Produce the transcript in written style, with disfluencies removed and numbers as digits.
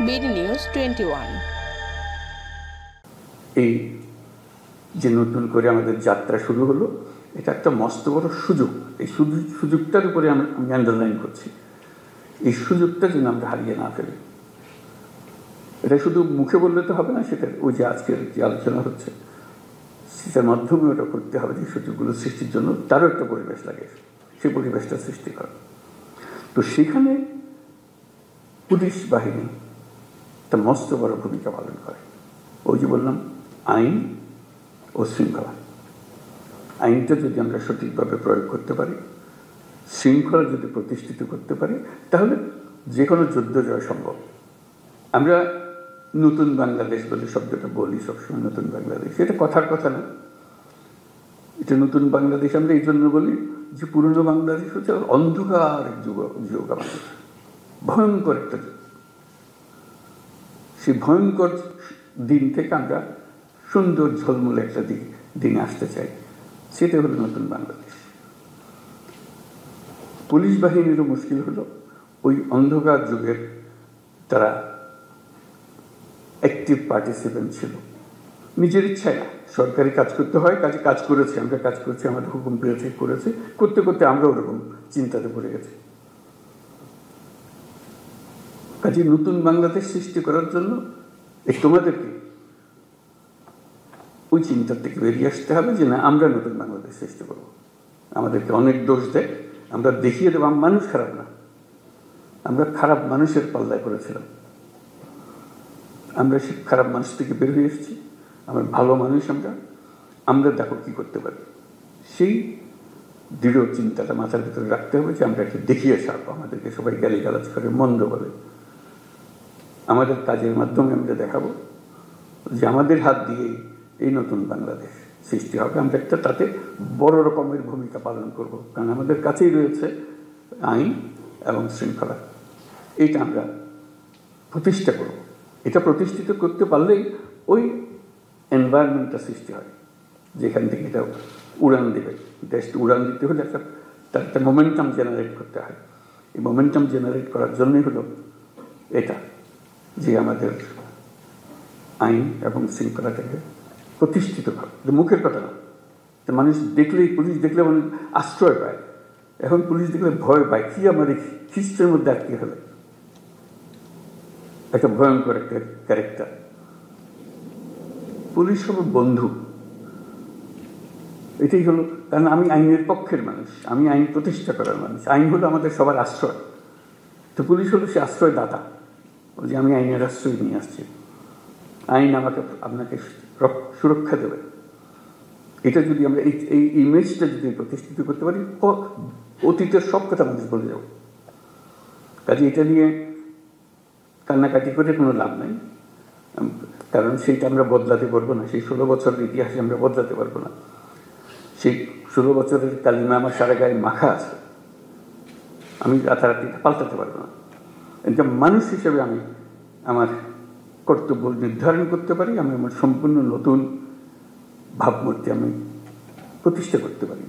BD news 21। এই যে নতুন করে আমাদের যাত্রা শুরু হলো, এটা একটা মস্ত বড় সুযোগ। এই সুযোগটার উপরে আমি আন্ডারলাইন করছি, এই সুযোগটা যেন আমরা হারিয়ে না ফেলি। এটা শুধু মুখে বললে তো হবে না, সেটা ওই যে আজকের যে আলোচনা হচ্ছে সেটার মাধ্যমে ওটা করতে হবে। যে সুযোগগুলো সৃষ্টির জন্য তারও একটা পরিবেশ লাগে, সেই পরিবেশটা সৃষ্টি করা। তো সেখানে পুলিশ বাহিনী একটা মস্ত বড় ভূমিকা পালন করে। ওই যে বললাম, আইন ও শৃঙ্খলা। আইনটা যদি আমরা সঠিকভাবে প্রয়োগ করতে পারি, শৃঙ্খলা যদি প্রতিষ্ঠিত করতে পারি, তাহলে যে কোনো যুদ্ধ জয় সম্ভব। আমরা নতুন বাংলাদেশ বলে শব্দটা বলি সবসময়, নতুন বাংলাদেশ, এটা কথার কথা না। এটা নতুন বাংলাদেশ আমরা এই জন্য বলি যে পুরনো বাংলাদেশ হচ্ছে অন্ধকার এক যুগ, আমাদের ভয়ঙ্কর একটা যুগ। সেই ভয়ঙ্কর দিন থেকে আমরা সুন্দর ঝলমলে একটা দিনে আসতে চাই, সেটা হলো নতুন বাংলাদেশ। পুলিশ বাহিনীরও মুশকিল হলো ওই অন্ধকার যুগের তারা অ্যাক্টিভ পার্টিসিপেন্ট ছিল, নিজের ইচ্ছায় না। সরকারি কাজ করতে হয়, কাজ করেছে, আমরা কাজ করছি, আমাদের হুকুম পেয়েছে, করেছে, করতে করতে আমরা ওরকম চিন্তাতে পড়ে গেছি। কাজে নতুন বাংলাদেশ সৃষ্টি করার জন্য তোমাদেরকে ওই চিন্তার থেকে বেরিয়ে আসতে হবে যে না, আমরা নতুন বাংলাদেশ সৃষ্টি করবো। আমাদেরকে অনেক দোষ দেয়, আমরা দেখিয়ে দেবো মানুষ খারাপ না, আমরা খারাপ মানুষের পাল্লায় করেছিলাম, আমরা সে খারাপ মানুষ থেকে বের হয়ে এসেছি, আমরা ভালো মানুষ। আমরা দেখো কি করতে পারি। সেই দৃঢ় চিন্তাটা মাথার ভিতরে রাখতে হবে যে আমরা একটু দেখিয়ে ছাড়বো। আমাদেরকে সবাই গালিগালাজ করে, মন্দ বলে, আমাদের কাজের মাধ্যমে আমরা দেখাবো যে আমাদের হাত দিয়েই এই নতুন বাংলাদেশ সৃষ্টি হবে। আমরা একটা তাতে বড় রকমের ভূমিকা পালন করব, কারণ আমাদের কাছেই রয়েছে আইন এবং শৃঙ্খলা। এইটা আমরা প্রতিষ্ঠা করব। এটা প্রতিষ্ঠিত করতে পারলেই ওই এনভায়রনমেন্টটা সৃষ্টি হয় যেখান থেকে এটা উড়ান দেবে। দেশটা উড়ান দিতে হলে তার একটা মোমেন্টাম জেনারেট করতে হয়। এই মোমেন্টাম জেনারেট করার জন্যই হলো এটা যে আমাদের আইন এবং শৃঙ্খলাটাকে প্রতিষ্ঠিত হবে। মুখের কথা না, মানুষ দেখলেই, পুলিশ দেখলে মানুষ আশ্রয় পায়। এখন পুলিশ দেখলে ভয় পায়, কি আমাদের খ্রিস্টের মধ্যে আটকে ফেলে, একটা ভয়ঙ্কর একটা ক্যারেক্টার। পুলিশ হলো বন্ধু, এটাই হলো। কারণ আমি আইনের পক্ষের মানুষ, আমি আইন প্রতিষ্ঠা করার মানুষ। আইন হলো আমাদের সবার আশ্রয়, তো পুলিশ হলো সে আশ্রয়দাতা। ওই যে আমি আইনের আশ্রয় নিয়ে আসছি, আইন আপনাকে সুরক্ষা দেবে। এটা যদি আমরা এই ইমেজটা যদি প্রতিষ্ঠিত করতে পারি, অতীতের সব কথা মানুষ বলে যাব। কাজে এটা নিয়ে কান্নাকাটি করে কোনো লাভ নাই, কারণ সেইটা আমরা বদলাতে পারবো না। সেই 16 বছরের ইতিহাসে আমরা বদলাতে পারবো না। সেই 16 বছরের কালিমা আমার সারা গায়ে মাখা আছে, আমি রাতারাতি পাল্টাতে পারবো না। এটা মানুষ হিসেবে আমি আমার কর্তব্য নির্ধারণ করতে পারি, আমি আমার সম্পূর্ণ নতুন ভাবমূর্তি আমি প্রতিষ্ঠা করতে পারি।